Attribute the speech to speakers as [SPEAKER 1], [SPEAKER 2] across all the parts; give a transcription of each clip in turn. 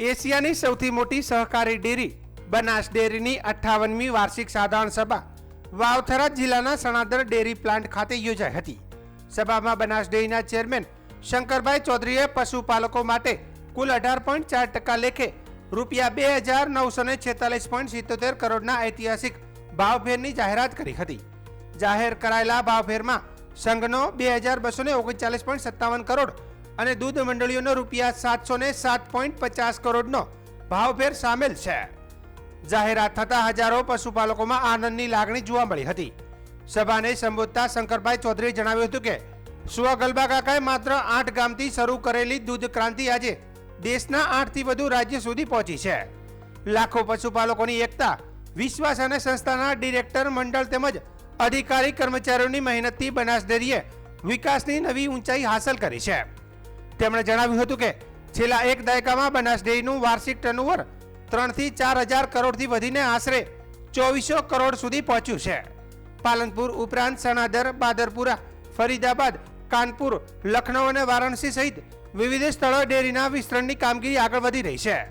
[SPEAKER 1] એશિયાની સૌથી મોટી સહકારી ડેરી બનાસ ડેરીની 58મી વાર્ષિક સાધારણ સભા વાવથરા જિલ્લાના સણાદર ડેરી પ્લાન્ટ ખાતે યોજાઈ હતી। સભામાં બનાસ ડેરીના ચેરમેન શંકરભાઈ ચૌધરીએ પશુપાલકો માટે કુલ 18.4% લેખે રૂપિયા 2946.77 કરોડના ઐતિહાસિક ભાવફેરની જાહેરાત કરી હતી। જાહેર કરાયેલા ભાવફેરમાં સંઘનો 2239.57 કરોડ અને દૂધ મંડળીઓનો રૂપિયા 707.50 કરોડનો ભાવફેર સામેલ છે। જાહેરાત થતા હજારો પશુપાલકોમાં આનંદની લાગણી જોવા મળી હતી। સભાને સંબોધતા શંકરભાઈ ચૌધરીએ જણાવ્યું હતું કે સ્વગલબા કાકાએ માત્ર 8 ગામથી શરૂ કરેલી દૂધ ક્રાંતિ આજે દેશના 8થી વધુ રાજ્ય સુધી પહોંચી છે। લાખો પશુપાલકોની એકતા, વિશ્વાસ અને સંસ્થાના ડિરેક્ટર મંડળ તેમજ અધિકારી કર્મચારીઓની મહેનતથી બનાસ ડેરીએ વિકાસની નવી ઊંચાઈ હાંસલ કરી છે। તેમણે જણાવ્યું હતું કે છેલ્લા એક દાયકામાં બનાસ ડેરીનું વાર્ષિક ટર્નઓવર 3 થી 4 હજાર કરોડથી વધીને આશરે 2400 કરોડ સુધી પહોંચ્યું છે। પાલનપુર ઉપરાંત સણાદર, બાદરપુરા, ફરીદાબાદ, કાનપુર, લખનઉ અને વારાણસી સહિત વિવિધ સ્થળોએ ડેરીના વિસ્તરણની કામગીરી આગળ વધી રહી છે।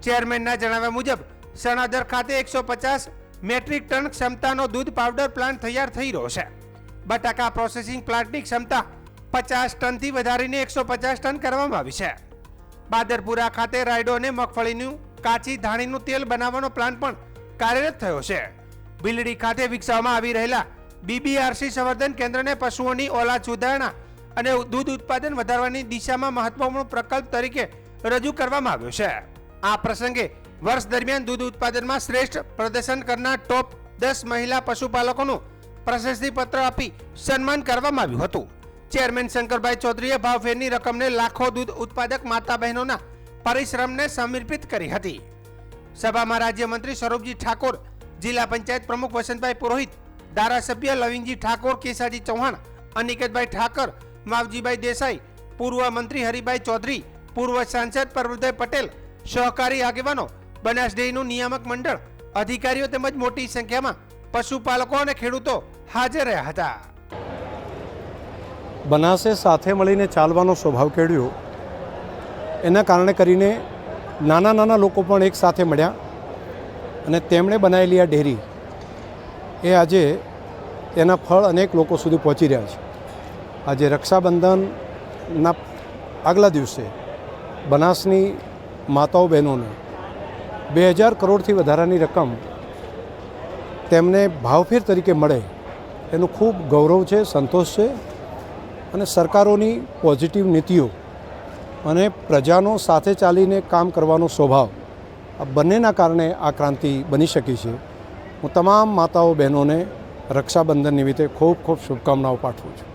[SPEAKER 1] ચેરમેનના જણાવ્યા મુજબ સણાદર ખાતે 150 મેટ્રિક ટન ક્ષમતાનો દૂધ પાવડર પ્લાન્ટ તૈયાર થઈ રહ્યો છે। બટાકા પ્રોસેસિંગ પ્લાન્ટની ક્ષમતા 50 ટનથી વધારીને 150 ટન કરવામાં આવી છે। બાદરપુરા ખાતે રાયડો અને મગફળીનું કાચી ધાણીનું તેલ બનાવવાનો પ્લાન્ટ પણ કાર્યરત થયો છે। બિલડી ખાતે વિકસાવવામાં આવી રહેલા બીબીઆરસી સંવર્ધન કેન્દ્રને પશુઓની ઓલાદ સુધારણા અને દૂધ ઉત્પાદન વધારવાની દિશામાં મહત્વપૂર્ણ પ્રકલ્પ તરીકે રજૂ કરવામાં આવ્યો છે। આ પ્રસંગે વર્ષ દરમિયાન દૂધ ઉત્પાદનમાં શ્રેષ્ઠ પ્રદર્શન કરનાર ટોપ 10 મહિલા પશુપાલકોનું પ્રશસ્તિપત્ર આપી સન્માન કરવામાં આવ્યું હતું। ચેરમેન શંકરભાઈ ચૌધરીએ ભાવફેરની રકમને લાખો દૂધ ઉત્પાદક માતા બહેનોના પરિશ્રમને સમર્પિત કરી હતી। સભામાં રાજ્યમંત્રી સ્વરૂપજી ઠાકોર, જિલ્લા પંચાયત પ્રમુખ વસંતભાઈ પુરોહિત, ધારાસભ્ય લવિંગજી ઠાકોર, કેસાજી ચૌહાણ, અનિકેતભાઈ ઠાકર, માવજીભાઈ દેસાઈ, પૂર્વ મંત્રી હરિભાઈ ચૌધરી, પૂર્વ સાંસદ પરબતભાઈ પટેલ, સહકારી આગેવાનો, બનાસ ડેરીનું નિયામક મંડળ, અધિકારીઓ તેમજ મોટી સંખ્યામાં પશુપાલકો અને ખેડૂતો હાજર રહ્યા હતા।
[SPEAKER 2] બનાસે સાથે મળીને ચાલવાનો સ્વભાવ કેળવ્યો, એના કારણે કરીને નાના લોકો પણ એક સાથે મળ્યા અને તેમણે બનાવેલી આ ડેરી એ આજે તેના ફળ અનેક લોકો સુધી પહોંચી રહ્યા છે। આજે રક્ષાબંધનના આગલા દિવસે બનાસની માતાઓ બહેનોને 2000 કરોડથી વધારાની રકમ તેમને ભાવફેર તરીકે મળે એનું ખૂબ ગૌરવ છે, સંતોષ છે અને સરકારોની પોઝિટિવ નીતિઓ અને પ્રજાનો સાથે ચાલીને કામ કરવાનો સ્વભાવ આ બંનેના કારણે આ ક્રાંતિ બની શકી છે। હું તમામ માતાઓ બહેનોને રક્ષાબંધન નિમિત્તે ખૂબ શુભકામનાઓ પાઠવું છું।